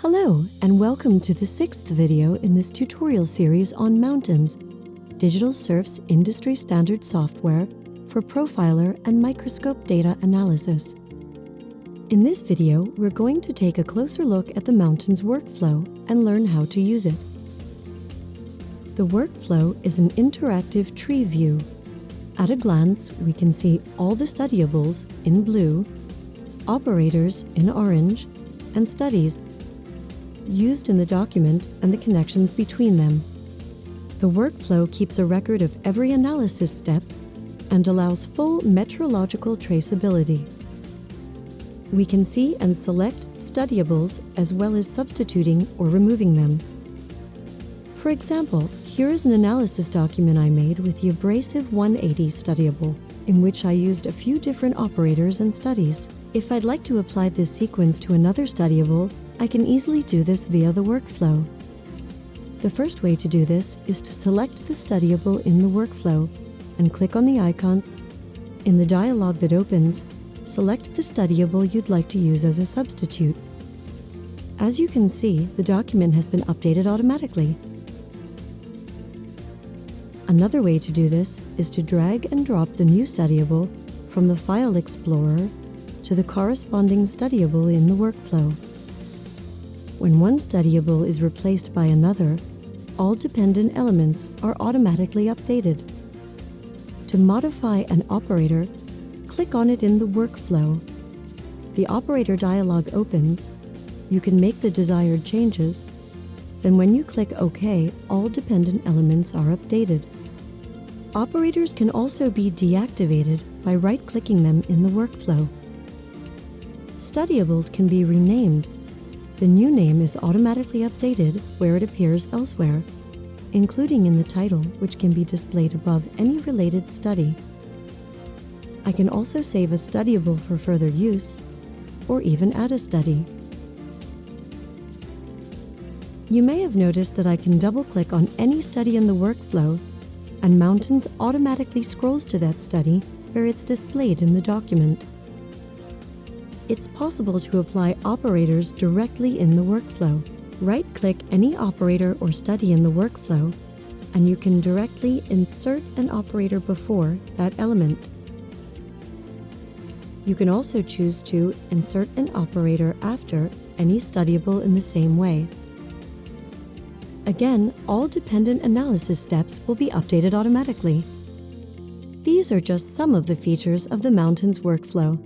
Hello, and welcome to the 6th video in this tutorial series on Mountains, Digital Surf's industry standard software for profiler and microscope data analysis. In this video, we're going to take a closer look at the Mountains workflow and learn how to use it. The workflow is an interactive tree view. At a glance, we can see all the studiables in blue, operators in orange, and studies used in the document and the connections between them. The workflow keeps a record of every analysis step and allows full metrological traceability. We can see and select studiables as well as substituting or removing them. For example, here is an analysis document I made with the abrasive 180 studiable, in which I used a few different operators and studies. If I'd like to apply this sequence to another studiable, I can easily do this via the workflow. The first way to do this is to select the studiable in the workflow and click on the icon. In the dialog that opens, select the studiable you'd like to use as a substitute. As you can see, the document has been updated automatically. Another way to do this is to drag and drop the new studiable from the File Explorer to the corresponding studiable in the workflow. When one studiable is replaced by another, all dependent elements are automatically updated. To modify an operator, click on it in the workflow. The operator dialog opens. You can make the desired changes. Then when you click OK, all dependent elements are updated. Operators can also be deactivated by right-clicking them in the workflow. Studiables can be renamed. The new name is automatically updated where it appears elsewhere, including in the title, which can be displayed above any related study. I can also save a studiable for further use, or even add a study. You may have noticed that I can double-click on any study in the workflow, and Mountains automatically scrolls to that study where it's displayed in the document. It's possible to apply operators directly in the workflow. Right-click any operator or study in the workflow, and you can directly insert an operator before that element. You can also choose to insert an operator after any studiable in the same way. Again, all dependent analysis steps will be updated automatically. These are just some of the features of the Mountains workflow.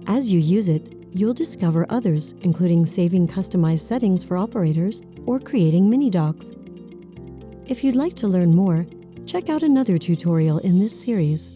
As you use it, you'll discover others, including saving customized settings for operators or creating mini-docs. If you'd like to learn more, check out another tutorial in this series.